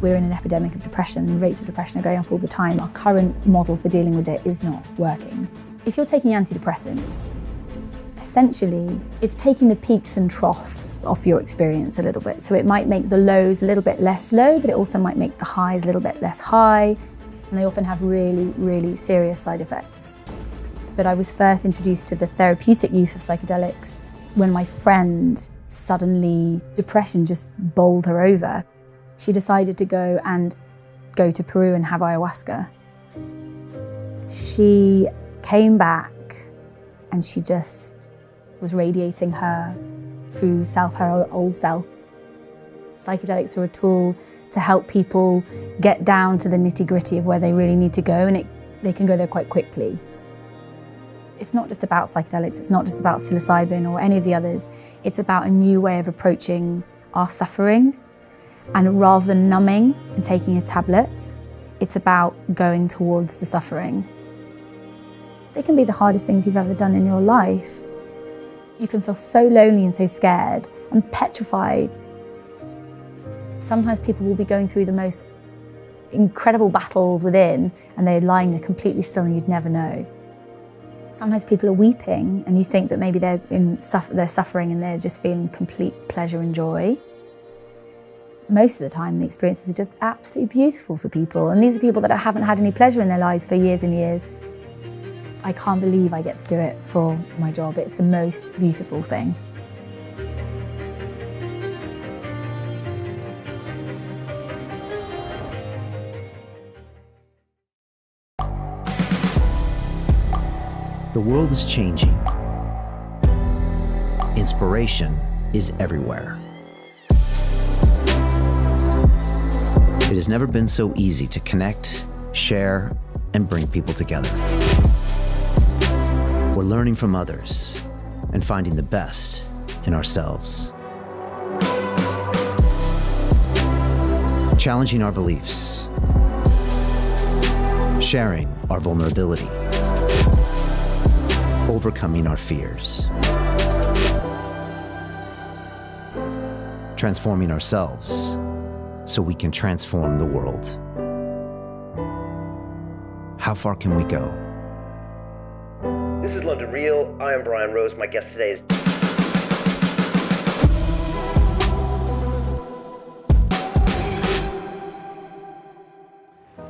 We're in an epidemic of depression. Rates of depression are going up all the time. Our current model for dealing with it is not working. If you're taking antidepressants, essentially it's taking the peaks and troughs off your experience a little bit. So it might make the lows a little bit less low, but it also might make the highs a little bit less high. And they often have really, really serious side effects. But I was first introduced to the therapeutic use of psychedelics when my friend suddenly, depression just bowled her over. She decided to go to Peru and have ayahuasca. She came back and she just was radiating her true self, her old self. Psychedelics are a tool to help people get down to the nitty-gritty of where they really need to go, and they can go there quite quickly. It's not just about psychedelics, it's not just about psilocybin or any of the others. It's about a new way of approaching our suffering. And rather than numbing and taking a tablet, it's about going towards the suffering. They can be the hardest things you've ever done in your life. You can feel so lonely and so scared and petrified. Sometimes people will be going through the most incredible battles within, and they're lying there completely still and you'd never know. Sometimes people are weeping and you think that maybe they're suffering and they're just feeling complete pleasure and joy. Most of the time, the experiences are just absolutely beautiful for people. And these are people that haven't had any pleasure in their lives for years and years. I can't believe I get to do it for my job. It's the most beautiful thing. The world is changing. Inspiration is everywhere. It has never been so easy to connect, share, and bring people together. We're learning from others and finding the best in ourselves. Challenging our beliefs. Sharing our vulnerability. Overcoming our fears. Transforming ourselves so we can transform the world. How far can we go? This is London Real. I am Brian Rose. My guest today is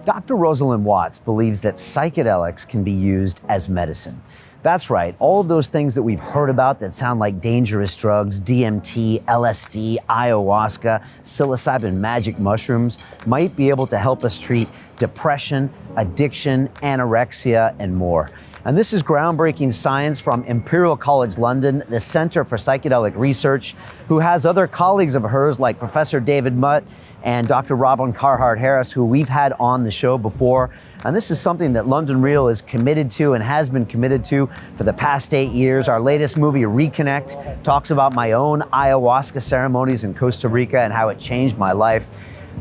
Dr. Rosalind Watts believes that psychedelics can be used as medicine. That's right, all of those things that we've heard about that sound like dangerous drugs, DMT, LSD, ayahuasca, psilocybin, magic mushrooms, might be able to help us treat depression, addiction, anorexia, and more. And this is groundbreaking science from Imperial College London, the Center for Psychedelic Research, who has other colleagues of hers like Professor David Nutt and Dr. Rosalind Carhart-Harris, who we've had on the show before. And this is something that London Real is committed to and has been committed to for the past 8 years. Our latest movie, Reconnect, talks about my own ayahuasca ceremonies in Costa Rica and how it changed my life.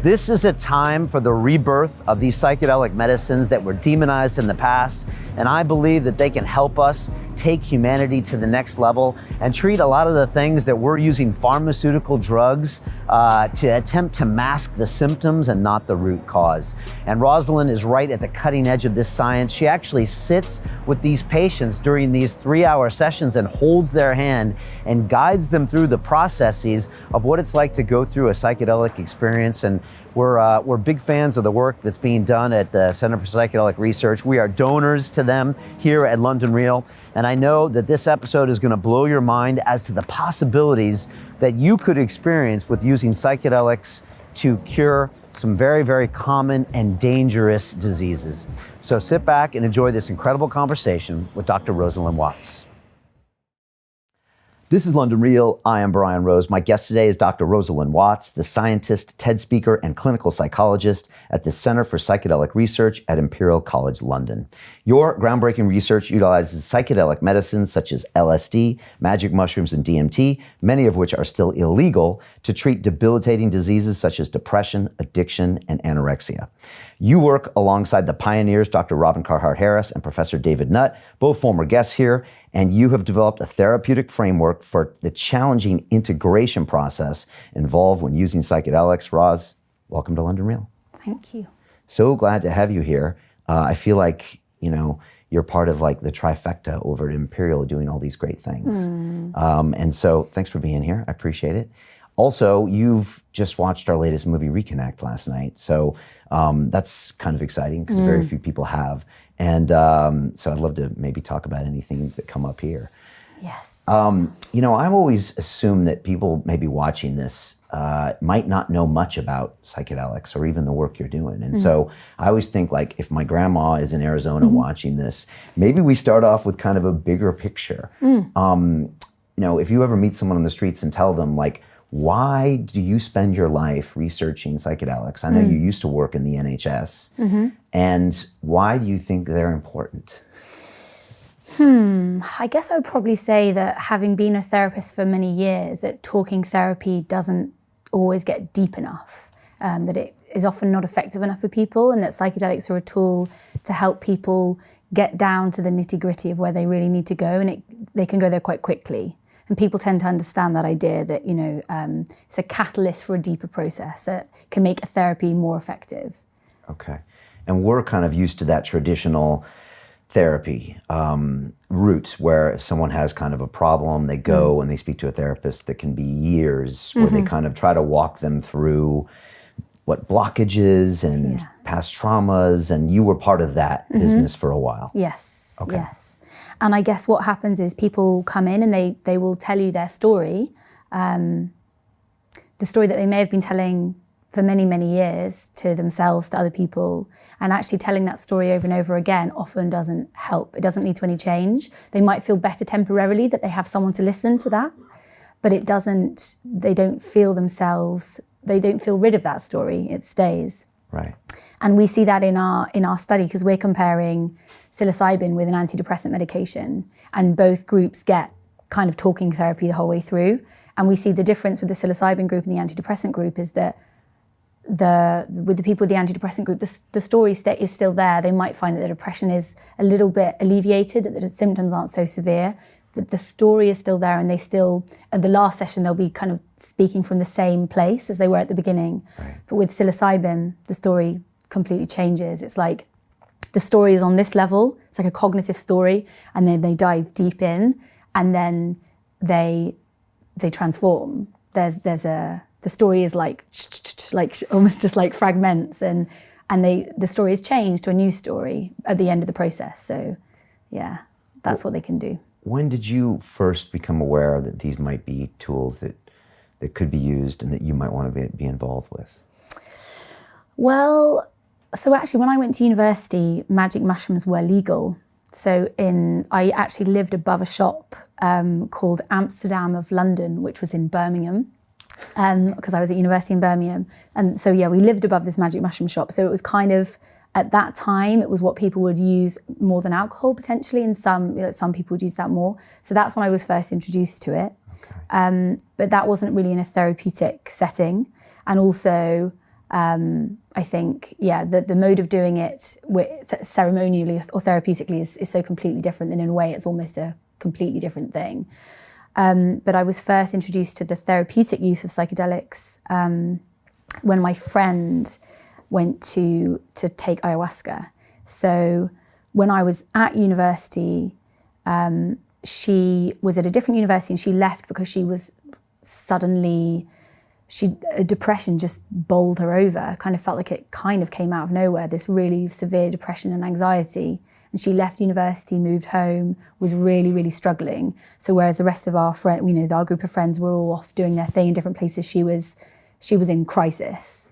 This is a time for the rebirth of these psychedelic medicines that were demonized in the past, and I believe that they can help us take humanity to the next level and treat a lot of the things that we're using pharmaceutical drugs to attempt to mask the symptoms and not the root cause. And Rosalind is right at the cutting edge of this science. She actually sits with these patients during these 3-hour sessions and holds their hand and guides them through the processes of what it's like to go through a psychedelic experience. And we're big fans of the work that's being done at the Center for Psychedelic Research. We are donors to them here at London Real. And I know that this episode is going to blow your mind as to the possibilities that you could experience with using psychedelics to cure some very, very common and dangerous diseases. So sit back and enjoy this incredible conversation with Dr. Rosalind Watts. This is London Real. I am Brian Rose. My guest today is Dr. Rosalind Watts, the scientist, TED speaker, and clinical psychologist at the Center for Psychedelic Research at Imperial College London. Your groundbreaking research utilizes psychedelic medicines such as LSD, magic mushrooms, and DMT, many of which are still illegal, to treat debilitating diseases such as depression, addiction, and anorexia. You work alongside the pioneers, Dr. Rosalind Carhart-Harris and Professor David Nutt, both former guests here, and you have developed a therapeutic framework for the challenging integration process involved when using psychedelics. Roz, welcome to London Real. Thank you. So glad to have you here. I feel like, you're part of like the trifecta over at Imperial doing all these great things. And so thanks for being here. I appreciate it. Also, you've just watched our latest movie, Reconnect, last night. So that's kind of exciting because very few people have. And so I'd love to maybe talk about any themes that come up here. Yes. I've always assumed that people maybe watching this might not know much about psychedelics or even the work you're doing. And so I always think like if my grandma is in Arizona watching this, maybe we start off with kind of a bigger picture. If you ever meet someone on the streets and tell them like, why do you spend your life researching psychedelics? I know you used to work in the NHS. And why do you think they're important? I guess I would probably say that having been a therapist for many years, that talking therapy doesn't always get deep enough, that it is often not effective enough for people, and that psychedelics are a tool to help people get down to the nitty-gritty of where they really need to go, and they can go there quite quickly. And people tend to understand that idea that, it's a catalyst for a deeper process that can make a therapy more effective. Okay. And we're kind of used to that traditional therapy route where if someone has kind of a problem, they go and they speak to a therapist that can be years where they kind of try to walk them through what blockages and past traumas, and you were part of that business for a while. Yes, okay. Yes. And I guess what happens is people come in and they will tell you their story, the story that they may have been telling for many, many years to themselves, to other people, and actually telling that story over and over again often doesn't help. It doesn't lead to any change. They might feel better temporarily that they have someone to listen to that, but they don't feel rid of that story. It stays. Right. And we see that in our study because we're comparing psilocybin with an antidepressant medication, and both groups get kind of talking therapy the whole way through. And we see the difference with the psilocybin group and the antidepressant group is that with the people with the antidepressant group, the story is still there. They might find that the depression is a little bit alleviated, that the symptoms aren't so severe, but the story is still there, and they still, at the last session, they'll be kind of speaking from the same place as they were at the beginning. Right. But with psilocybin, the story completely changes. It's like the story is on this level, it's like a cognitive story, and then they dive deep in, and then they transform. The story is like almost just like fragments, and the story is changed to a new story at the end of the process. So yeah, that's what they can do. When did you first become aware that these might be tools that could be used and that you might want to be involved with? Well, so actually when I went to university, magic mushrooms were legal. So I actually lived above a shop called Amsterdam of London, which was in Birmingham, because I was at university in Birmingham. And so, yeah, we lived above this magic mushroom shop. So it was kind of, at that time, it was what people would use more than alcohol potentially, and some people would use that more. So that's when I was first introduced to it. Okay. But that wasn't really in a therapeutic setting. And also, I think, the mode of doing it ceremonially or therapeutically is so completely different, that in a way it's almost a completely different thing. But I was first introduced to the therapeutic use of psychedelics when my friend went to take ayahuasca. So when I was at university, she was at a different university and she left because she was suddenly, depression just bowled her over. Kind of felt like it kind of came out of nowhere, this really severe depression and anxiety. And she left university, moved home, was really, really struggling. So whereas the rest of our friends, our group of friends were all off doing their thing in different places, she was in crisis.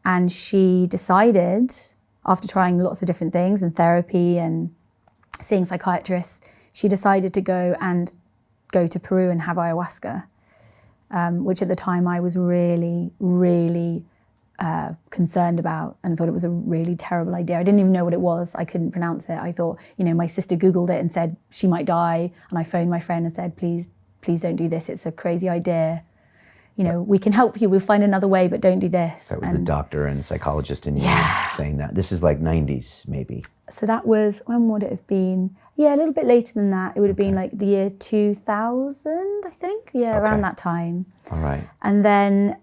And she decided, after trying lots of different things and therapy and seeing psychiatrists, she decided to go to Peru and have ayahuasca, which at the time I was really, really concerned about and thought it was a really terrible idea. I didn't even know what it was. I couldn't pronounce it. I thought, my sister Googled it and said she might die. And I phoned my friend and said, please don't do this. It's a crazy idea. We can help you. We'll find another way, but don't do this. That was the doctor and psychologist in you saying that. This is like 90s, maybe. So that was, when would it have been? Yeah, a little bit later than that. It would have been like the year 2000, I think. Yeah, around that time. All right. And then,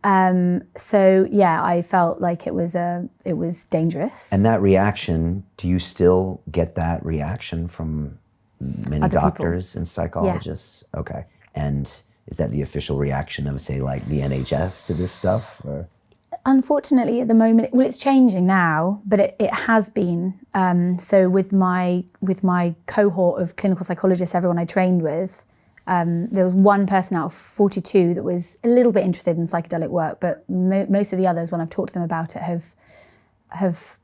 so yeah, I felt like it was dangerous. And that reaction, do you still get that reaction from many Other doctors and psychologists? Yeah. Okay. And is that the official reaction of, say, like the NHS to this stuff? Or? Unfortunately, at the moment, well, it's changing now, but it has been. So with my cohort of clinical psychologists, everyone I trained with, there was one person out of 42 that was a little bit interested in psychedelic work, but most of the others, when I've talked to them about it, have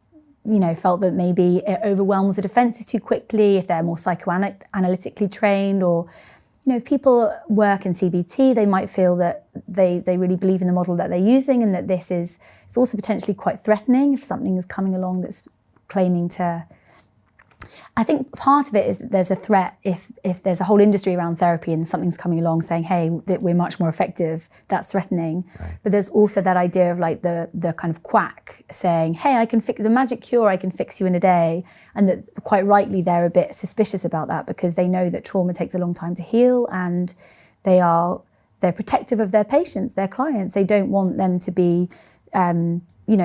felt that maybe it overwhelms the defences too quickly if they're more psychoanalytically trained, or if people work in CBT, they might feel that they really believe in the model that they're using, and that it's also potentially quite threatening if something is coming along that's claiming to. I think part of it is that there's a threat if there's a whole industry around therapy and something's coming along saying, hey, that we're much more effective, that's threatening. Right. But there's also that idea of like the kind of quack saying, hey, I can fix the magic cure, I can fix you in a day. And that quite rightly they're a bit suspicious about that, because they know that trauma takes a long time to heal, and they're protective of their patients, their clients. They don't want them to be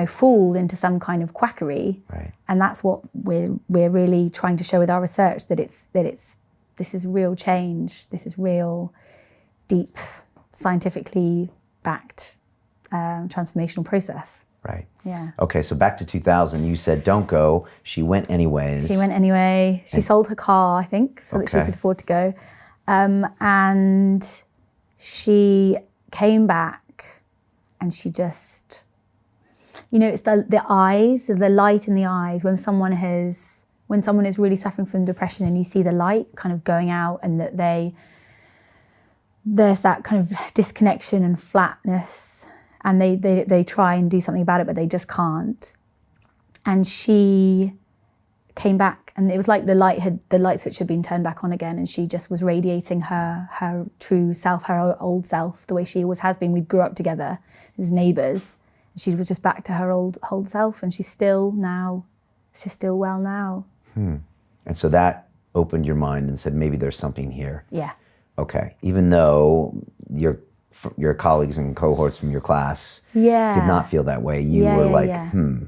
fooled into some kind of quackery. Right. And that's what we're really trying to show with our research, that this is real change, this is real, deep, scientifically backed transformational process. Right. Yeah. Okay, so back to 2000, you said don't go. She went anyways. She went anyway. She sold her car, I think, so that she could afford to go. And she came back, and she just, it's the eyes, the light in the eyes when someone is really suffering from depression, and you see the light kind of going out, and that there's that kind of disconnection and flatness, and they try and do something about it, but they just can't. And she came back, and it was like the light switch had been turned back on again, and she just was radiating her true self, her old self, the way she always has been. We grew up together as neighbours. She was just back to her old self, and she's still well now. And so that opened your mind and said, maybe there's something here. Yeah. Okay. Even though your colleagues and cohorts from your class did not feel that way, you were like,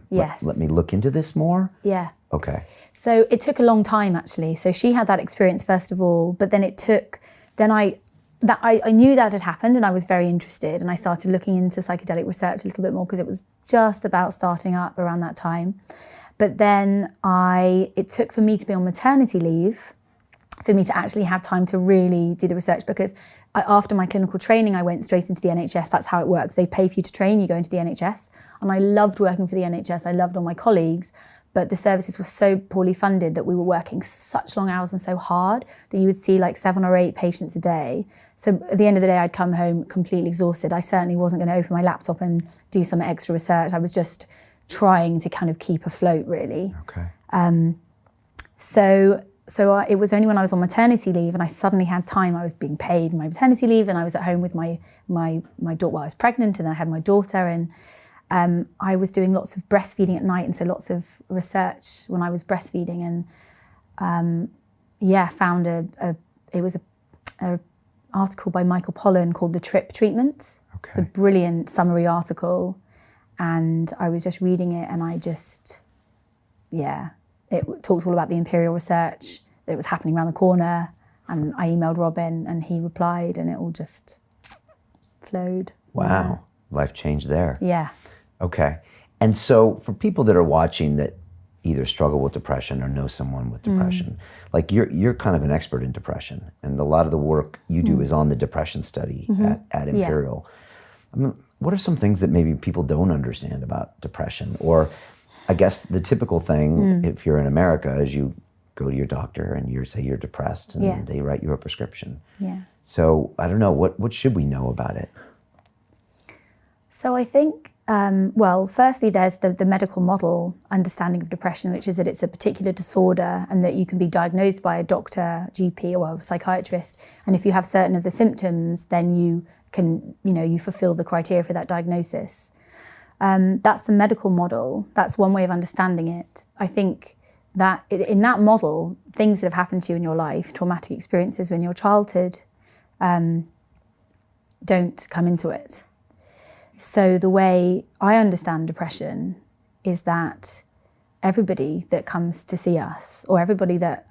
yes. let me look into this more? Yeah. Okay. So it took a long time, actually. So she had that experience first of all, but then I knew that had happened, and I was very interested, and I started looking into psychedelic research a little bit more, because it was just about starting up around that time. But then it took for me to be on maternity leave for me to actually have time to really do the research, because after my clinical training, I went straight into the NHS. That's how it works. They pay for you to train, you go into the NHS. And I loved working for the NHS. I loved all my colleagues, but the services were so poorly funded that we were working such long hours and so hard that you would see like 7 or 8 patients a day. So at the end of the day, I'd come home completely exhausted. I certainly wasn't going to open my laptop and do some extra research. I was just trying to kind of keep afloat, really. Okay. So it was only when I was on maternity leave and I suddenly had time. I was being paid my maternity leave, and I was at home with my daughter while I was pregnant, and then I had my daughter, and I was doing lots of breastfeeding at night, and so lots of research when I was breastfeeding, and found it was a article by Michael Pollan called The Trip Treatment. Okay. It's a brilliant summary article, and I was just reading it, and it talked all about the Imperial Research that was happening around the corner, and I emailed Robin, and he replied, and it all just flowed. Wow, life changed there. Yeah. Okay, and so for people that are watching that either struggle with depression or know someone with depression, like you're kind of an expert in depression, and a lot of the work you do is on the depression study at Imperial. I mean, what are some things that maybe people don't understand about depression? Or I guess the typical thing, if you're in America, is you go to your doctor and you say you're depressed, and they write you a prescription. Yeah. So I don't know, what should we know about it? So I think, firstly, there's the medical model understanding of depression, which is that it's a particular disorder and that you can be diagnosed by a doctor, GP, or a psychiatrist. And if you have certain of the symptoms, then you can, you fulfill the criteria for that diagnosis. That's the medical model. That's one way of understanding it. I think that in that model, things that have happened to you in your life, traumatic experiences in your childhood, don't come into it. So the way I understand depression is that everybody that comes to see us, or everybody that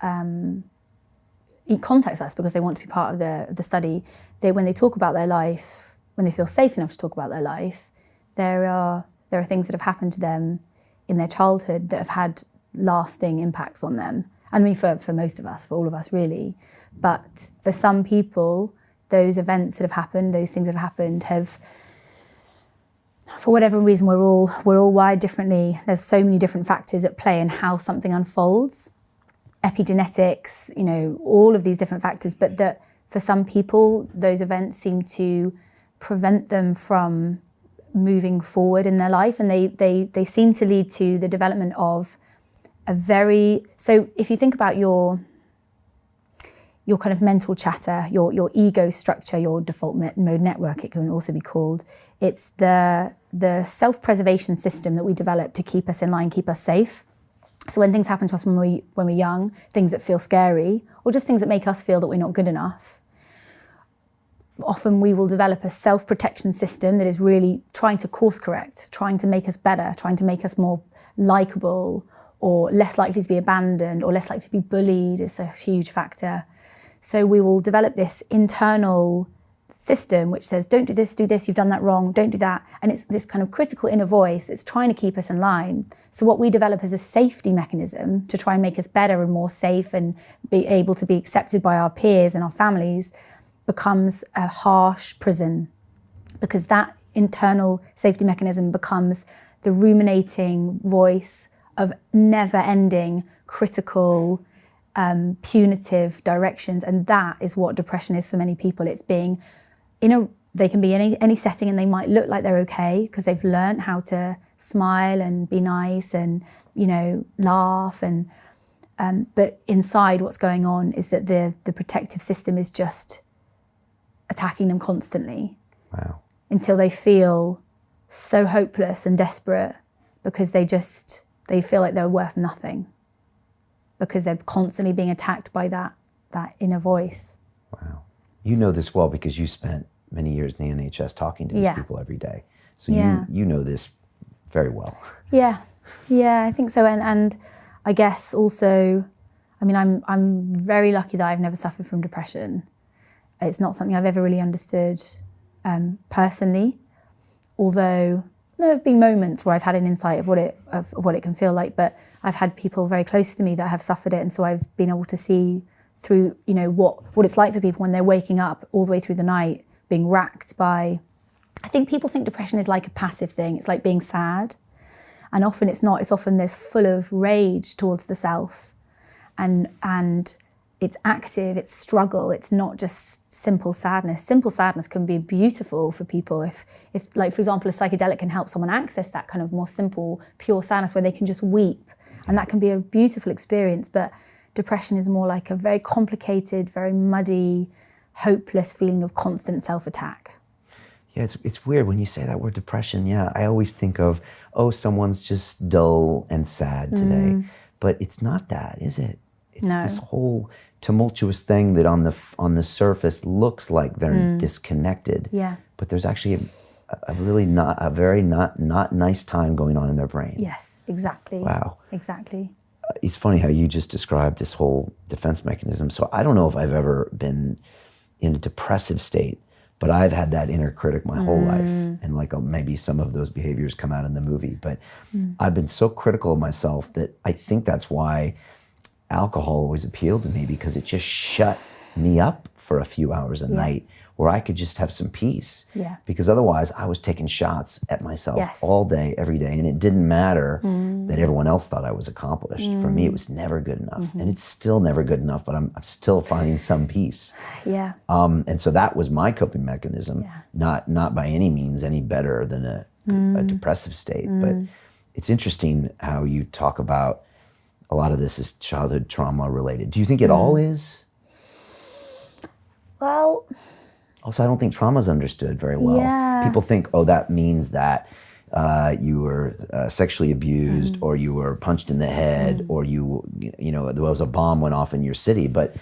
contacts us because they want to be part of the study, when they talk about their life, when they feel safe enough to talk about their life, there are things that have happened to them in their childhood that have had lasting impacts on them. I mean, for most of us, for all of us really. But for some people, those events that have happened, those things that have happened have, for whatever reason, we're all wired differently. There's so many different factors at play in how something unfolds. Epigenetics, all of these different factors, but that for some people, those events seem to prevent them from moving forward in their life, and they seem to lead to the development of so if you think about your kind of mental chatter, your ego structure, your default mode network, it can also be called. It's the self-preservation system that we develop to keep us in line, keep us safe. So when things happen to us when we're young, things that feel scary, or just things that make us feel that we're not good enough, often we will develop a self-protection system that is really trying to course correct, trying to make us better, trying to make us more likable, or less likely to be abandoned, or less likely to be bullied. It's a huge factor. So we will develop this internal system which says, don't do this, you've done that wrong, don't do that. And it's this kind of critical inner voice that's trying to keep us in line. So what we develop as a safety mechanism to try and make us better and more safe and be able to be accepted by our peers and our families becomes a harsh prison, because that internal safety mechanism becomes the ruminating voice of never-ending critical, punitive directions. And that is what depression is for many people. It's being they can be in any setting, and they might look like they're okay because they've learned how to smile and be nice and laugh, and but inside what's going on is that the protective system is just attacking them constantly. Wow. Until they feel so hopeless and desperate, because they feel like they're worth nothing, because they're constantly being attacked by that inner voice. Wow. You know this well because you spent many years in the NHS talking to these people every day. So you know this very well. Yeah, I think so. And I guess also, I mean, I'm very lucky that I've never suffered from depression. It's not something I've ever really understood personally, although there have been moments where I've had an insight of what it can feel like, but I've had people very close to me that have suffered it, and so I've been able to see through, what it's like for people when they're waking up all the way through the night, being racked by, I think people think depression is like a passive thing, it's like being sad, and often it's not. It's often there's full of rage towards the self, and it's active, it's struggle, it's not just simple sadness. Simple sadness can be beautiful for people if like, for example, a psychedelic can help someone access that kind of more simple, pure sadness where they can just weep, and that can be a beautiful experience. But depression is more like a very complicated, very muddy, hopeless feeling of constant self-attack. Yeah, it's weird when you say that word depression. Yeah, I always think of, someone's just dull and sad today. But it's not that, is it? It's this whole tumultuous thing that on the surface looks like they're disconnected. Yeah. But there's actually a very not nice time going on in their brain. Yes, exactly. Wow. Exactly. It's funny how you just described this whole defense mechanism. So I don't know if I've ever been in a depressive state, but I've had that inner critic my whole life. And maybe some of those behaviors come out in the movie, but I've been so critical of myself that I think that's why alcohol always appealed to me, because it just shut me up for a few hours a night where I could just have some peace. Yeah. Because otherwise I was taking shots at myself all day, every day. And it didn't matter that everyone else thought I was accomplished. For me, it was never good enough. And it's still never good enough, but I'm still finding some peace. Yeah. And so that was my coping mechanism, not by any means any better than a depressive state. But it's interesting how you talk about a lot of this is childhood trauma related. Do you think it all is? Well, also, I don't think trauma is understood very well. Yeah. People think, that means that you were sexually abused, or you were punched in the head, or you know, there was a bomb went off in your city. But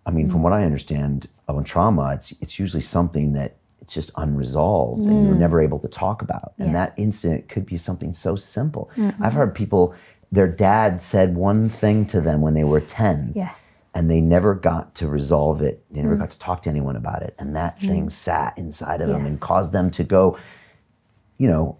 I mean, from what I understand on trauma, it's usually something that it's just unresolved and you're never able to talk about. And that incident could be something so simple. I've heard people, their dad said one thing to them when they were 10. Yes. And they never got to resolve it. They never got to talk to anyone about it. And that thing sat inside of them and caused them to go, you know,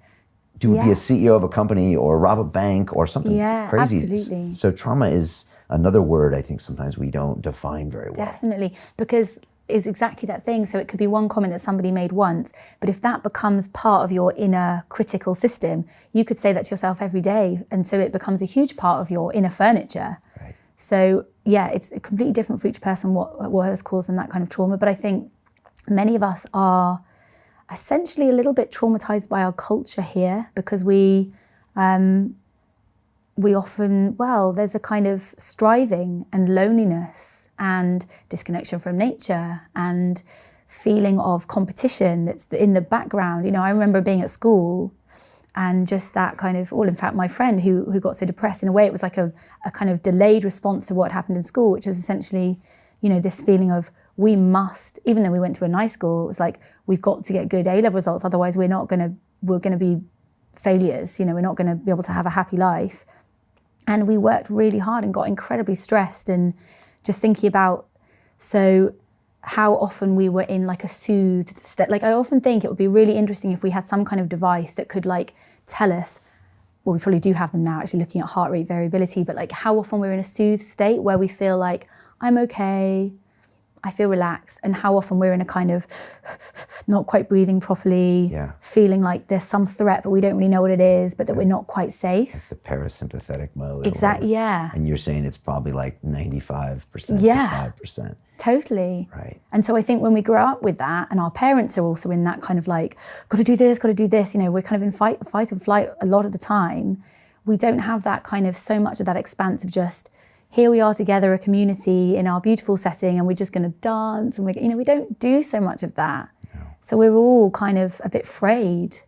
be a CEO of a company or rob a bank or something crazy. Absolutely. So trauma is another word I think sometimes we don't define very well. Definitely, because it's exactly that thing. So it could be one comment that somebody made once, but if that becomes part of your inner critical system, you could say that to yourself every day. And so it becomes a huge part of your inner furniture. Right. So yeah, it's completely different for each person what has caused them that kind of trauma. But I think many of us are essentially a little bit traumatized by our culture here, because we often, there's a kind of striving and loneliness and disconnection from nature and feeling of competition that's in the background. You know, I remember being at school and just that kind of, in fact, my friend who got so depressed, in a way it was like a kind of delayed response to what happened in school, which is essentially, you know, this feeling of we must, even though we went to a nice school, it was like, we've got to get good A-level results, otherwise we're going to be failures, you know, we're not going to be able to have a happy life. And we worked really hard and got incredibly stressed, and just thinking about, so how often we were in like a soothed state. Like I often think it would be really interesting if we had some kind of device that could like tell us, well, we probably do have them now, actually looking at heart rate variability, but like how often we're in a soothed state where we feel like, I'm okay, I feel relaxed, and how often we're in a kind of not quite breathing properly, feeling like there's some threat, but we don't really know what it is, but that we're not quite safe. Like the parasympathetic mode. Exactly, yeah. And you're saying it's probably like 95% to 5%. Totally. Right. And so I think when we grow up with that, and our parents are also in that kind of like, got to do this, you know, we're kind of in fight and flight a lot of the time. We don't have that kind of, so much of that expanse of just, here we are together, a community in our beautiful setting, and we're just going to dance, and we don't do so much of that. No. So we're all kind of a bit frayed,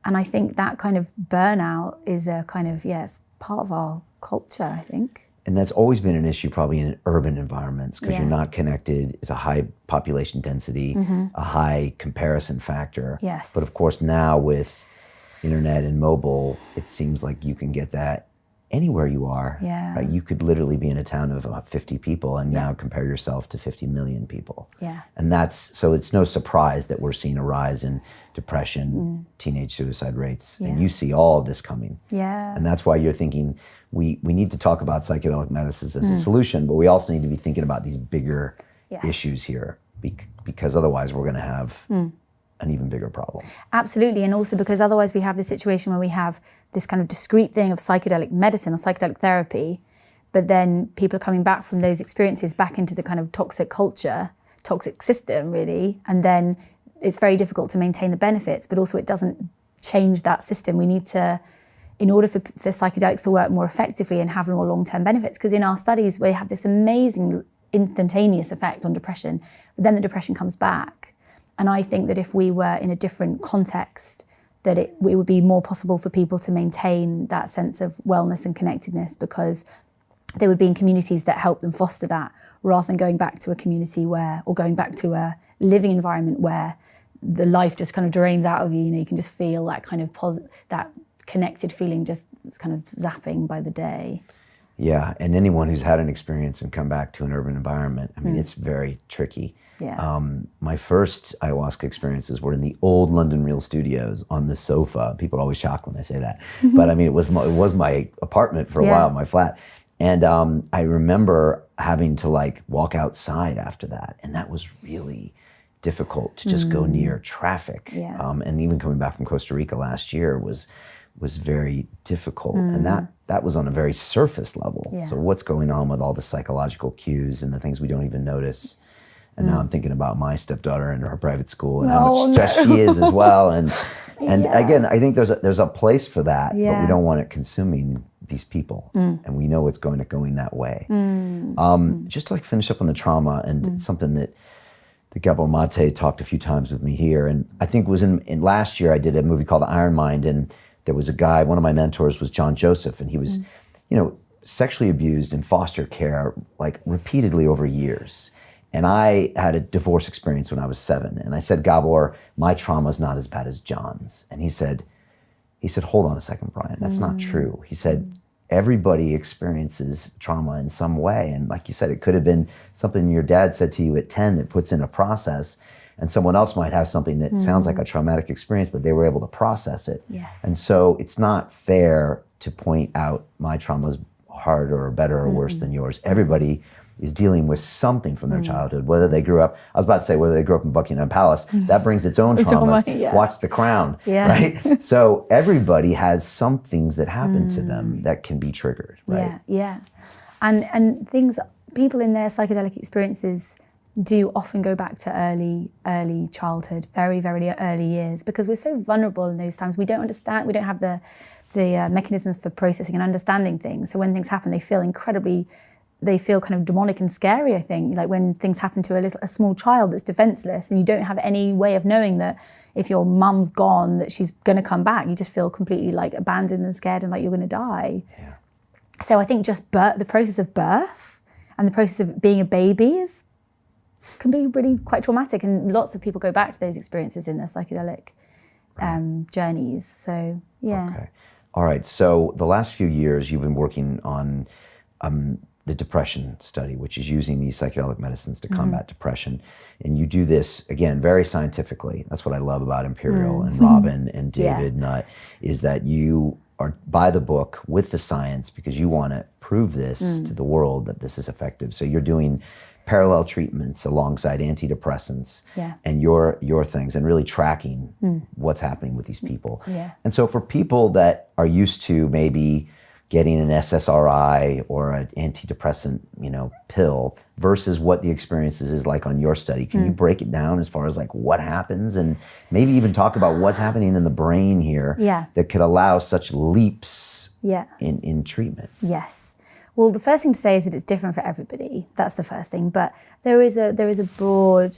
and I think that kind of burnout is a kind of it's part of our culture, I think. And that's always been an issue probably in urban environments, because you're not connected. It's a high population density, a high comparison factor. Yes. But of course now with internet and mobile, it seems like you can get that anywhere you are. Yeah. Right? You could literally be in a town of 50 people and now compare yourself to 50 million people. Yeah. And so it's no surprise that we're seeing a rise in depression, teenage suicide rates, and you see all of this coming. Yeah. And that's why you're thinking we need to talk about psychedelic medicines as a solution, but we also need to be thinking about these bigger issues here, because otherwise we're going to have an even bigger problem. Absolutely, and also because otherwise we have this situation where we have this kind of discrete thing of psychedelic medicine or psychedelic therapy, but then people are coming back from those experiences back into the kind of toxic culture, toxic system really, and then it's very difficult to maintain the benefits, but also it doesn't change that system. We need to, in order for psychedelics to work more effectively and have more long-term benefits, because in our studies we have this amazing instantaneous effect on depression, but then the depression comes back. And I think that if we were in a different context, that it would be more possible for people to maintain that sense of wellness and connectedness, because they would be in communities that help them foster that, rather than going back to a community or going back to a living environment where the life just kind of drains out of you. You know, you can just feel that kind of that connected feeling just kind of zapping by the day. Yeah, and anyone who's had an experience and come back to an urban environment, I mean, it's very tricky. Yeah. My first ayahuasca experiences were in the old London Real Studios on the sofa. People are always shocked when I say that. But I mean, it was my apartment for a while, my flat. And I remember having to like walk outside after that. And that was really difficult to just go near traffic. Yeah. And even coming back from Costa Rica last year was very difficult. And that was on a very surface level. Yeah. So what's going on with all the psychological cues and the things we don't even notice? And now I'm thinking about my stepdaughter and her private school and how much stress she is as well. And again, I think there's a place for that, but we don't want it consuming these people. And we know it's going that way. Just to like finish up on the trauma and something that Gabor Mate talked a few times with me here, and I think it was in last year I did a movie called Iron Mind, and there was a guy, one of my mentors was John Joseph, and he was, sexually abused in foster care like repeatedly over years. And I had a divorce experience when I was 7, and I said, Gabor, my trauma is not as bad as John's. And he said, hold on a second, Brian, that's not true. He said, everybody experiences trauma in some way. And like you said, it could have been something your dad said to you at 10 that puts in a process, and someone else might have something that sounds like a traumatic experience, but they were able to process it. Yes. And so it's not fair to point out my trauma is harder or better or worse than yours. Everybody is dealing with something from their childhood, whether they grew up, I was about to say, whether they grew up in Buckingham Palace, that brings its own traumas. Watch The Crown, right? So everybody has some things that happen to them that can be triggered, right? Yeah. And things, people in their psychedelic experiences do often go back to early childhood, very, very early years, because we're so vulnerable in those times. We don't understand, we don't have the mechanisms for processing and understanding things. So when things happen, they feel kind of demonic and scary, I think. Like when things happen to a small child that's defenseless, and you don't have any way of knowing that if your mum's gone, that she's gonna come back. You just feel completely like abandoned and scared and like you're gonna die. Yeah. So I think just the process of birth and the process of being a baby can be really quite traumatic, and lots of people go back to those experiences in their psychedelic journeys. So, yeah. Okay. All right, so the last few years you've been working on the depression study, which is using these psychedelic medicines to combat depression. And you do this, again, very scientifically. That's what I love about Imperial and Robin and David Nutt, is that you are by the book with the science because you want to prove this to the world that this is effective. So you're doing parallel treatments alongside antidepressants and your things, and really tracking what's happening with these people. Yeah. And so for people that are used to maybe getting an SSRI or an antidepressant, pill versus what the experiences is like on your study, can you break it down as far as like what happens, and maybe even talk about what's happening in the brain here that could allow such leaps in treatment? Yes. Well, the first thing to say is that it's different for everybody. That's the first thing. But there is a broad,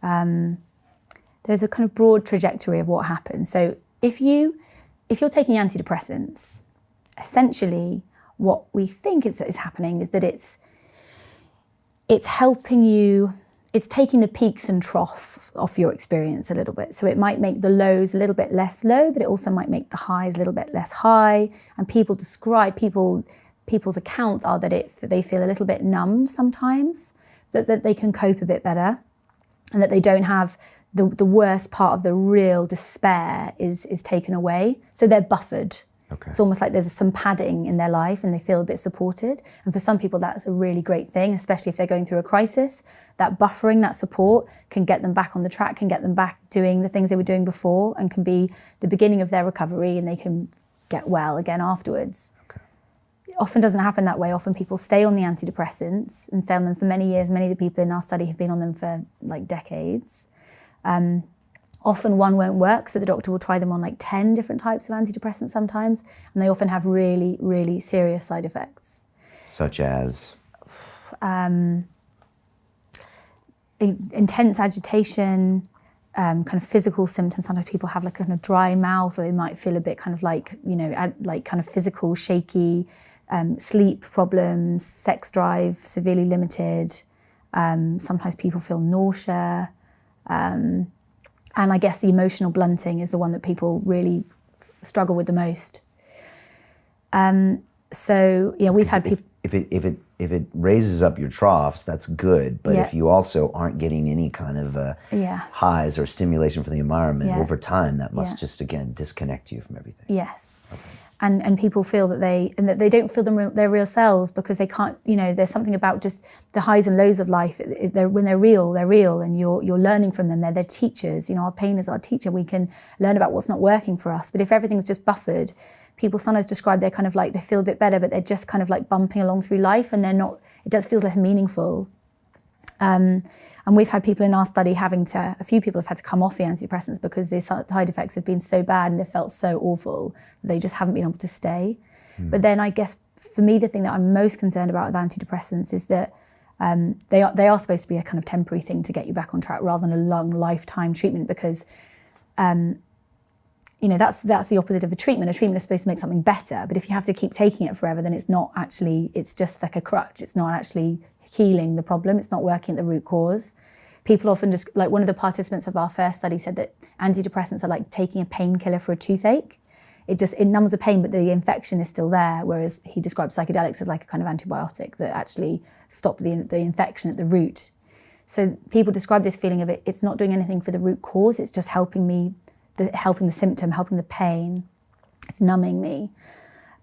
there's a kind of broad trajectory of what happens. So if you're taking antidepressants, essentially what we think is happening is that it's helping you, it's taking the peaks and troughs off your experience a little bit. So it might make the lows a little bit less low, but it also might make the highs a little bit less high. And people's accounts are that they feel a little bit numbed sometimes, that they can cope a bit better, and that they don't have the worst part of the real despair is taken away. So they're buffered. Okay. It's almost like there's some padding in their life and they feel a bit supported. And for some people, that's a really great thing, especially if they're going through a crisis. That buffering, that support can get them back on the track, can get them back doing the things they were doing before, and can be the beginning of their recovery, and they can get well again afterwards. Okay. It often doesn't happen that way. Often people stay on the antidepressants and stay on them for many years. Many of the people in our study have been on them for like decades. Often one won't work, so the doctor will try them on like 10 different types of antidepressants sometimes, and they often have really, really serious side effects. Such as? Intense agitation, kind of physical symptoms. Sometimes people have like a kind of dry mouth, or they might feel a bit kind of like, like kind of physical, shaky, sleep problems, sex drive, severely limited. Sometimes people feel nausea. And I guess the emotional blunting is the one that people really struggle with the most. So we've had people. If it raises up your troughs, that's good. But if you also aren't getting any kind of highs or stimulation from the environment over time, that must just again disconnect you from everything. Yes. Okay. And people feel that they don't feel their real selves because they can't. There's something about just the highs and lows of life. When they're real, and you're learning from them. They're teachers. Our pain is our teacher. We can learn about what's not working for us. But if everything's just buffered, people sometimes describe they're kind of like they feel a bit better, but they're just kind of like bumping along through life, and they're not. It does feel less meaningful. And we've had people in our study a few people have had to come off the antidepressants because the side effects have been so bad and they felt so awful that they just haven't been able to stay. But then I guess for me, the thing that I'm most concerned about with antidepressants is that They are supposed to be a kind of temporary thing to get you back on track rather than a long lifetime treatment, because that's the opposite of a treatment. A treatment is supposed to make something better, but if you have to keep taking it forever, then it's just like a crutch. It's not actually healing the problem. It's not working at the root cause. People often just, like one of the participants of our first study said that antidepressants are like taking a painkiller for a toothache. It numbs the pain, but the infection is still there, whereas he described psychedelics as like a kind of antibiotic that actually stop the infection at the root. So people describe this feeling of it's not doing anything for the root cause, it's just helping the symptom, helping the pain. It's numbing me.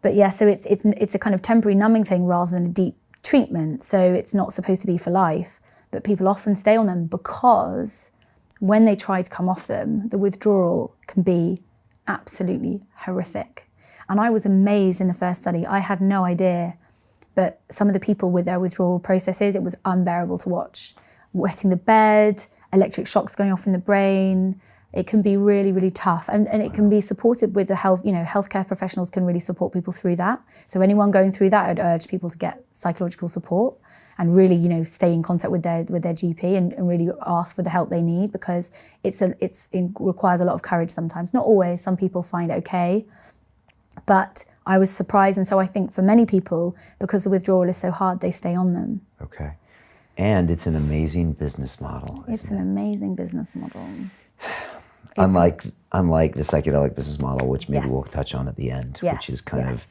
But yeah, so it's a kind of temporary numbing thing rather than a deep treatment. So it's not supposed to be for life, but people often stay on them because when they try to come off them, the withdrawal can be absolutely horrific. And I was amazed in the first study. I had no idea, but some of the people with their withdrawal processes, it was unbearable to watch. Wetting the bed, electric shocks going off in the brain. It can be really, really tough. And it can be supported with the healthcare professionals can really support people through that. So anyone going through that, I'd urge people to get psychological support and really, stay in contact with their GP and really ask for the help they need, because it requires a lot of courage sometimes. Not always, some people find it okay. But I was surprised, and so I think for many people, because the withdrawal is so hard, they stay on them. Okay. And it's an amazing business model. It's an amazing business model. Unlike the psychedelic business model, which maybe Yes. we'll touch on at the end, Yes, which is kind yes. of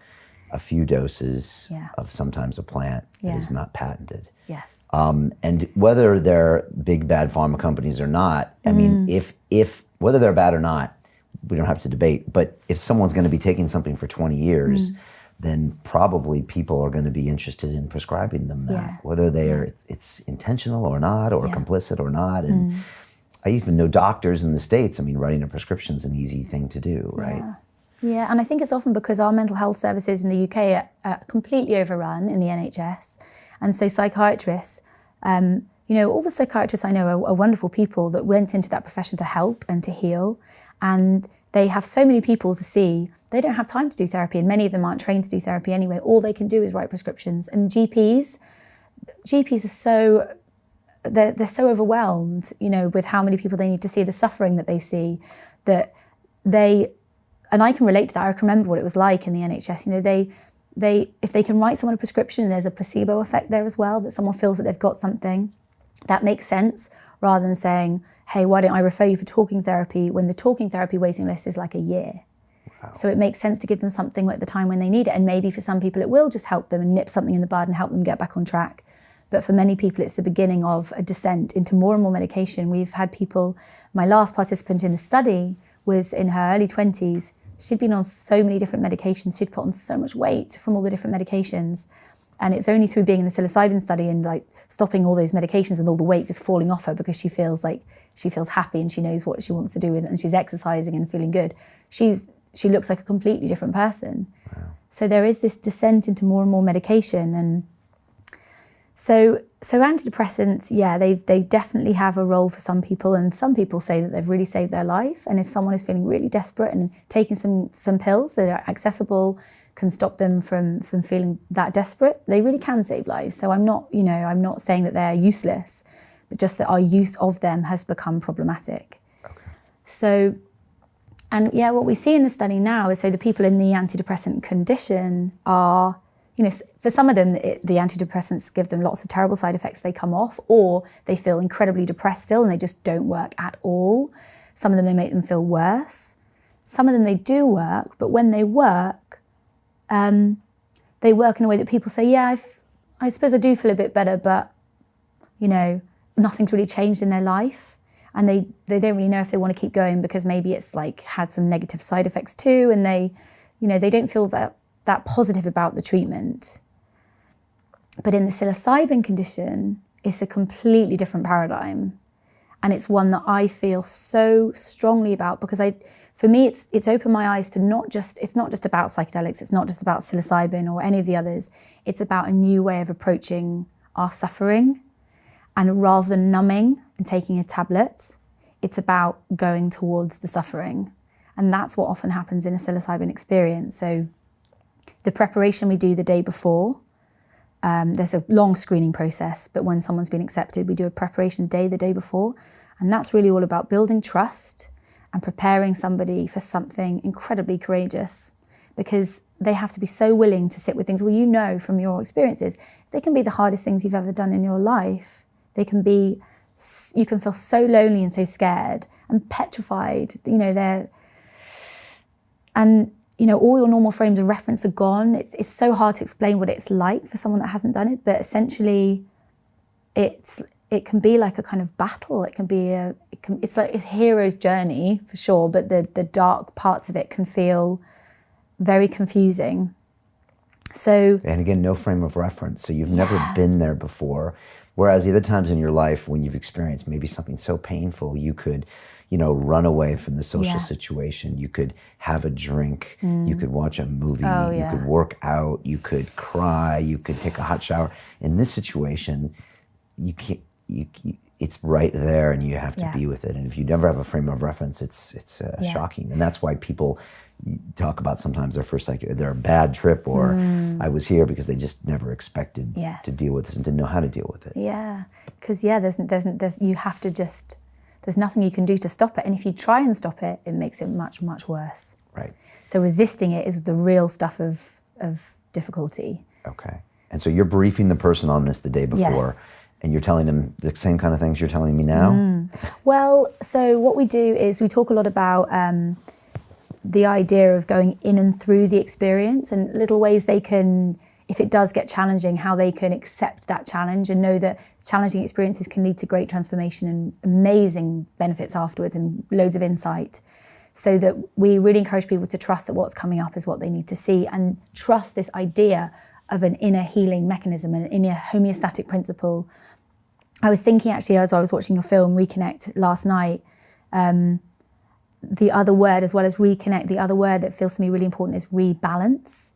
a few doses Yeah. of sometimes a plant that Yeah. is not patented. Yes. And whether they're big bad pharma companies or not, I mean, if whether they're bad or not, we don't have to debate. But if someone's going to be taking something for 20 years, then probably people are going to be interested in prescribing them that, Yeah. whether it's intentional or not, or Yeah. complicit or not. And I even know doctors in the States. I mean, writing a prescription is an easy thing to do, right? Yeah, and I think it's often because our mental health services in the UK are completely overrun in the NHS. And so psychiatrists, all the psychiatrists I know are wonderful people that went into that profession to help and to heal. And they have so many people to see. They don't have time to do therapy, and many of them aren't trained to do therapy anyway. All they can do is write prescriptions. And GPs are they're so overwhelmed, with how many people they need to see, the suffering that they see, and I can relate to that. I can remember what it was like in the NHS. If they can write someone a prescription, there's a placebo effect there as well, that someone feels that they've got something. That makes sense, rather than saying, hey, why don't I refer you for talking therapy, when the talking therapy waiting list is like a year. Wow. So it makes sense to give them something at the time when they need it. And maybe for some people it will just help them and nip something in the bud and help them get back on track. But for many people, it's the beginning of a descent into more and more medication. We've had people, my last participant in the study was in her early 20s. She'd been on so many different medications. She'd put on so much weight from all the different medications. And it's only through being in the psilocybin study and like stopping all those medications and all the weight just falling off her, because she feels happy and she knows what she wants to do with it, and she's exercising and feeling good. She looks like a completely different person. Wow. So there is this descent into more and more medication. And so antidepressants, yeah, they definitely have a role for some people, and some people say that they've really saved their life. And if someone is feeling really desperate and taking some pills that are accessible, can stop them from feeling that desperate, they really can save lives. So I'm not saying that they're useless, but just that our use of them has become problematic. Okay. So, and yeah, what we see in the study now is, so the people in the antidepressant condition are, for some of them, the antidepressants give them lots of terrible side effects. They come off, or they feel incredibly depressed still and they just don't work at all. Some of them, they make them feel worse. Some of them, they do work, but when they work in a way that people say, yeah, I suppose I do feel a bit better, but, nothing's really changed in their life. And they don't really know if they want to keep going, because maybe it's like had some negative side effects too, and they don't feel that positive about the treatment. But in the psilocybin condition, it's a completely different paradigm. And it's one that I feel so strongly about, because for me, it's opened my eyes to it's not just about psychedelics, it's not just about psilocybin or any of the others. It's about a new way of approaching our suffering. And rather than numbing and taking a tablet, it's about going towards the suffering. And that's what often happens in a psilocybin experience. So the preparation we do the day before, There's a long screening process, but when someone's been accepted, we do a preparation day the day before. And that's really all about building trust and preparing somebody for something incredibly courageous, because they have to be so willing to sit with things. Well, you know from your experiences, they can be the hardest things you've ever done in your life. They can be, you can feel so lonely and so scared and petrified, all your normal frames of reference are gone. It's so hard to explain what it's like for someone that hasn't done it, but essentially it can be like a kind of battle. It's like a hero's journey for sure, but the dark parts of it can feel very confusing. So, and again, no frame of reference. So you've never been there before. Whereas the other times in your life when you've experienced maybe something so painful, you could, run away from the social situation. You could have a drink. You could watch a movie. You could work out. You could cry. You could take a hot shower. In this situation, you can't. It's right there, and you have to be with it. And if you never have a frame of reference, it's shocking. And that's why people talk about sometimes their first their bad trip, or I was here because they just never expected to deal with this and didn't know how to deal with it. Yeah, because you have to just. There's nothing you can do to stop it, and if you try and stop it, it makes it much, much worse. Right. So resisting it is the real stuff of difficulty. Okay. And so you're briefing the person on this the day before, and you're telling them the same kind of things you're telling me now? Well, so what we do is we talk a lot about the idea of going in and through the experience, and little ways they can, if it does get challenging, how they can accept that challenge and know that challenging experiences can lead to great transformation and amazing benefits afterwards and loads of insight. So that we really encourage people to trust that what's coming up is what they need to see, and trust this idea of an inner healing mechanism, an inner homeostatic principle. I was thinking actually as I was watching your film Reconnect last night, the other word, as well as reconnect, the other word that feels to me really important is rebalance.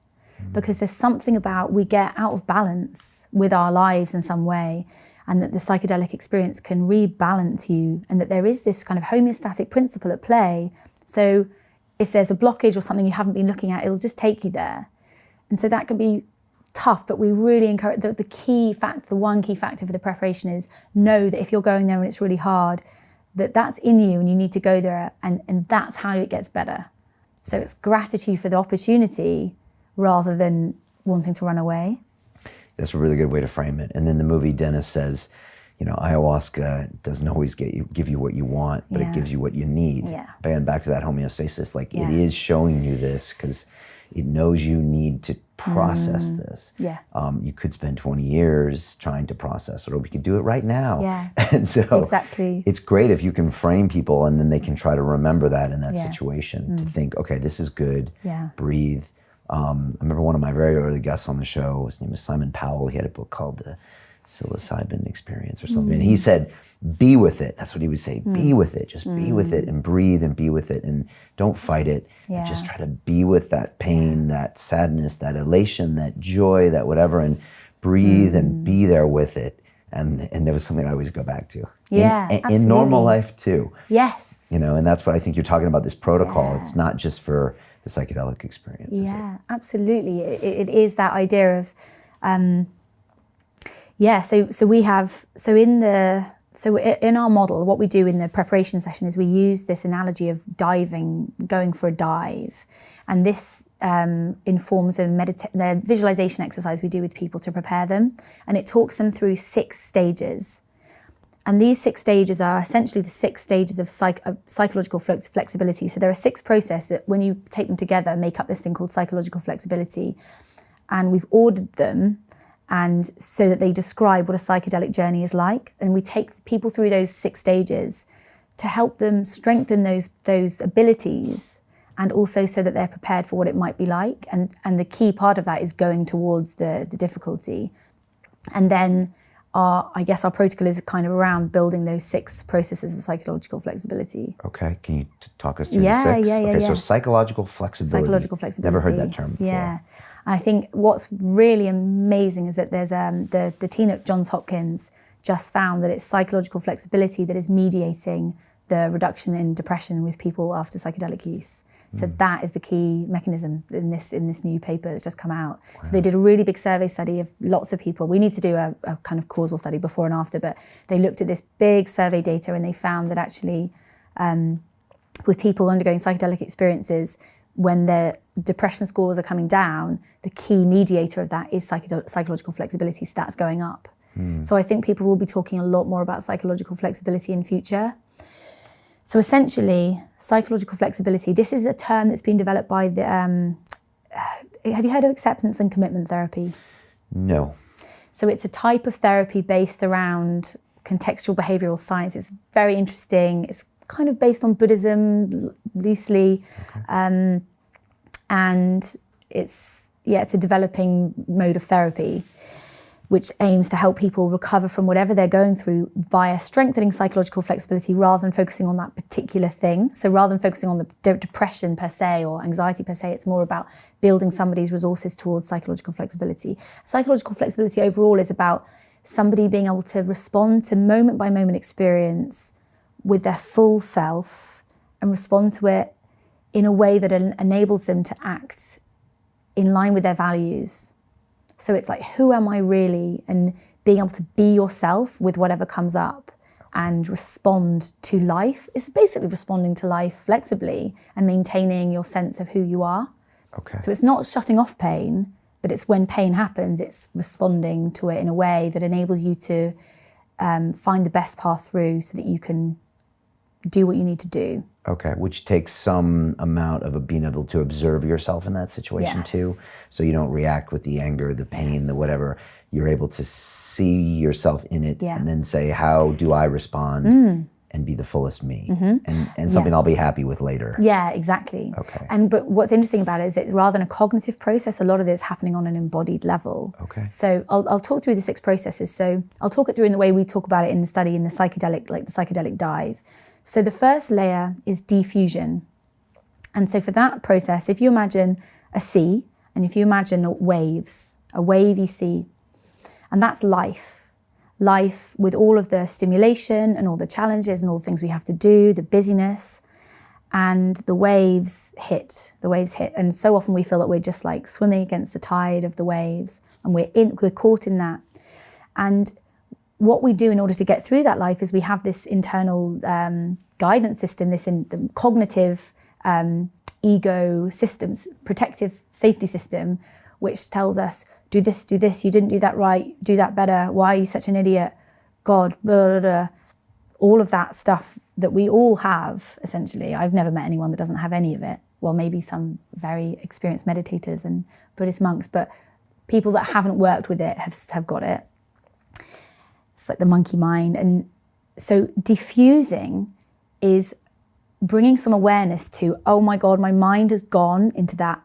Because there's something about we get out of balance with our lives in some way, and that the psychedelic experience can rebalance you, and that there is this kind of homeostatic principle at play. So if there's a blockage or something you haven't been looking at, it'll just take you there. And so that can be tough, but we really encourage, the one key factor for the preparation is know that if you're going there and it's really hard, that's in you and you need to go there, and that's how it gets better. So it's gratitude for the opportunity rather than wanting to run away. That's a really good way to frame it. And then the movie, Dennis says, ayahuasca doesn't always give you what you want, but it gives you what you need. Yeah. And back to that homeostasis, it is showing you this because it knows you need to process this. Yeah. You could spend 20 years trying to process it, or we could do it right now. Yeah. And so exactly. It's great if you can frame people and then they can try to remember that in that situation, to think, okay, this is good, breathe. I remember one of my very early guests on the show, his name was Simon Powell. He had a book called The Psilocybin Experience or something. And he said, be with it. That's what he would say. Be with it. Just be with it and breathe and be with it. And don't fight it. Yeah. And just try to be with that pain, that sadness, that elation, that joy, that whatever, and breathe and be there with it. And there was something I always go back to. Yeah, in normal life too. Yes. And that's what I think you're talking about, this protocol. Yeah. It's not just for the psychedelic experience. Yeah, absolutely. It is that idea of, So in our model, what we do in the preparation session is we use this analogy of diving, going for a dive. And this informs the visualization exercise we do with people to prepare them. And it talks them through 6 stages. And these 6 stages are essentially the 6 stages of psychological flexibility. So there are 6 processes that, when you take them together, make up this thing called psychological flexibility. And we've ordered them, and so that they describe what a psychedelic journey is like. And we take people through those 6 stages to help them strengthen those abilities, and also so that they're prepared for what it might be like. And the key part of that is going towards the difficulty. And then our protocol is kind of around building those 6 processes of psychological flexibility. Okay, can you talk us through the 6? Okay, so psychological flexibility. Psychological flexibility. Never heard that term before. Yeah. And I think what's really amazing is that there's the team at Johns Hopkins just found that it's psychological flexibility that is mediating the reduction in depression with people after psychedelic use. So that is the key mechanism in this new paper that's just come out. Wow. So they did a really big survey study of lots of people. We need to do a kind of causal study before and after, but they looked at this big survey data and they found that actually with people undergoing psychedelic experiences, when their depression scores are coming down, the key mediator of that is psychological flexibility, so that's going up. So I think people will be talking a lot more about psychological flexibility in future. So essentially, psychological flexibility, this is a term that's been developed by the, have you heard of acceptance and commitment therapy? No. So it's a type of therapy based around contextual behavioral science. It's very interesting. It's kind of based on Buddhism loosely. Okay. And it's a developing mode of therapy which aims to help people recover from whatever they're going through via strengthening psychological flexibility rather than focusing on that particular thing. So rather than focusing on the depression per se or anxiety per se, it's more about building somebody's resources towards psychological flexibility. Psychological flexibility overall is about somebody being able to respond to moment by moment experience with their full self and respond to it in a way that enables them to act in line with their values. So it's like, who am I really? And being able to be yourself with whatever comes up and respond to life. It's basically responding to life flexibly and maintaining your sense of who you are. Okay. So it's not shutting off pain, but it's when pain happens, it's responding to it in a way that enables you to find the best path through so that you can do what you need to do. Okay, which takes some amount of being able to observe yourself in that situation too. So you don't react with the anger, the pain, the whatever. You're able to see yourself in it and then say, how do I respond and be the fullest me? And something I'll be happy with later. Yeah, exactly. Okay. But what's interesting about it is that rather than a cognitive process, a lot of it is happening on an embodied level. Okay. So I'll talk through the 6 processes. So I'll talk it through in the way we talk about it in the study in the psychedelic dive. So the first layer is diffusion. And so for that process, if you imagine a sea, and if you imagine waves, a wavy sea, and that's life. Life with all of the stimulation and all the challenges and all the things we have to do, the busyness, and the waves hit. And so often we feel that we're just like swimming against the tide of the waves, and we're caught in that. And what we do in order to get through that life is we have this internal guidance system, the cognitive ego systems, protective safety system, which tells us, do this, you didn't do that right, do that better, why are you such an idiot, God, blah, blah, blah. All of that stuff that we all have, essentially. I've never met anyone that doesn't have any of it. Well, maybe some very experienced meditators and Buddhist monks, but people that haven't worked with it have got it. It's like the monkey mind. And so diffusing is bringing some awareness to, oh my God, my mind has gone into that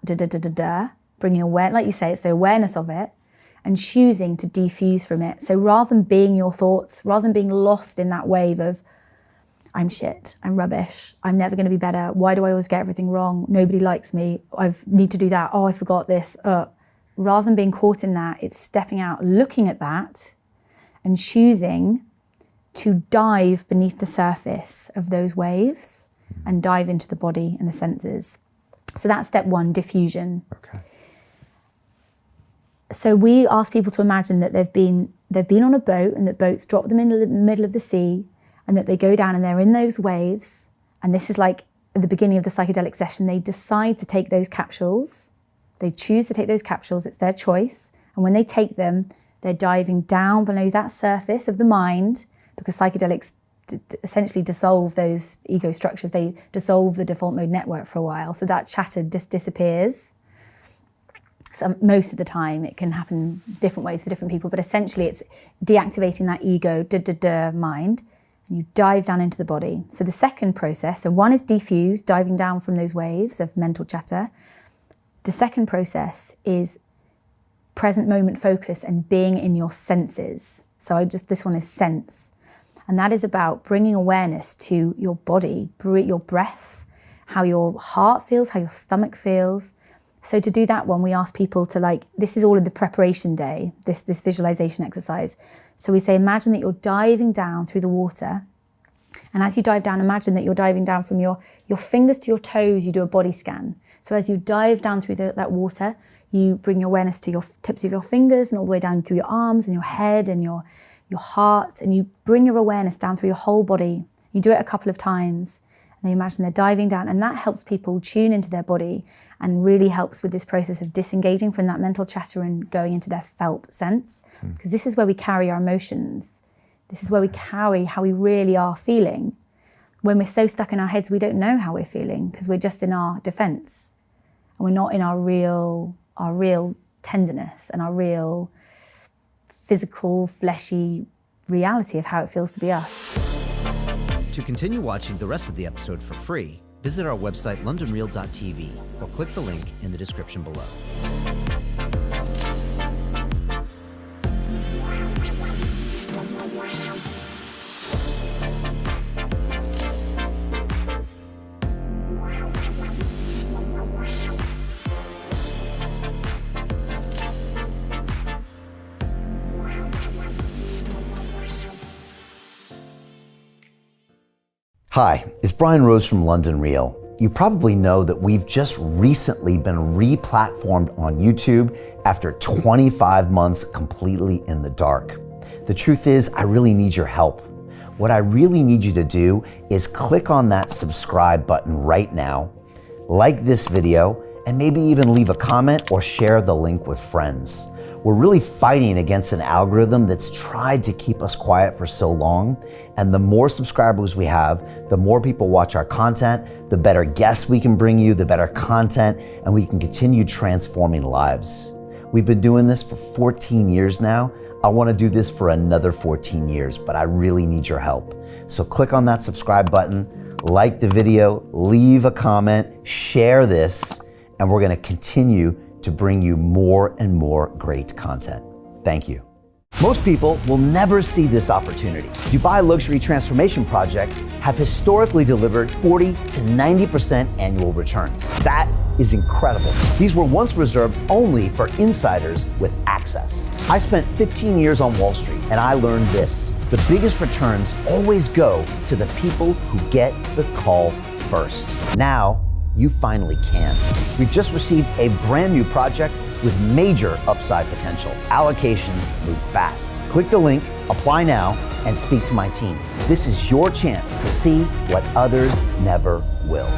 bringing awareness, like you say, it's the awareness of it and choosing to defuse from it. So rather than being your thoughts, rather than being lost in that wave of, I'm shit, I'm rubbish, I'm never going to be better, why do I always get everything wrong, nobody likes me, I need to do that, oh, I forgot this. Rather than being caught in that, it's stepping out, looking at that, and choosing to dive beneath the surface of those waves and dive into the body and the senses. So that's step 1, diffusion. Okay. So we ask people to imagine that they've been on a boat and that boats drop them in the middle of the sea and that they go down and they're in those waves. And this is like at the beginning of the psychedelic session, they decide to take those capsules. They choose to take those capsules, it's their choice. And when they take them, they're diving down below that surface of the mind, because psychedelics essentially dissolve those ego structures. They dissolve the default mode network for a while. So that chatter just disappears. So most of the time, it can happen different ways for different people, but essentially it's deactivating that ego mind, and you dive down into the body. So the second process, so one is diffuse, diving down from those waves of mental chatter. The second process is present moment focus and being in your senses. So this one is sense. And that is about bringing awareness to your body, your breath, how your heart feels, how your stomach feels. So to do that one, we ask people to this is all in the preparation day, this visualization exercise. So we say, imagine that you're diving down through the water And as you dive down, imagine that you're diving down from your fingers to your toes, you do a body scan. So as you dive down through that water, you bring your awareness to your tips of your fingers and all the way down through your arms and your head and your heart, and you bring your awareness down through your whole body. You do it a couple of times, and then imagine they're diving down, and that helps people tune into their body and really helps with this process of disengaging from that mental chatter and going into their felt sense. Because this is where we carry our emotions. This is where we carry how we really are feeling. When we're so stuck in our heads, we don't know how we're feeling because we're just in our defense. And we're not in our real tenderness and our real physical, fleshy reality of how it feels to be us. To continue watching the rest of the episode for free, visit our website londonreal.tv or click the link in the description below. Hi, it's Brian Rose from London Real. You probably know that we've just recently been re-platformed on YouTube after 25 months completely in the dark. The truth is, I really need your help. What I really need you to do is click on that subscribe button right now, like this video, and maybe even leave a comment or share the link with friends. We're really fighting against an algorithm that's tried to keep us quiet for so long. And the more subscribers we have, the more people watch our content, the better guests we can bring you, the better content, and we can continue transforming lives. We've been doing this for 14 years now. I want to do this for another 14 years, but I really need your help. So click on that subscribe button, like the video, leave a comment, share this, and we're going to continue to bring you more and more great content. Thank you. Most people will never see this opportunity. Dubai luxury transformation projects have historically delivered 40 to 90% annual returns. That is incredible. These were once reserved only for insiders with access. I spent 15 years on Wall Street and I learned this: the biggest returns always go to the people who get the call first. Now, you finally can. We've just received a brand new project with major upside potential. Allocations move fast. Click the link, apply now, and speak to my team. This is your chance to see what others never will.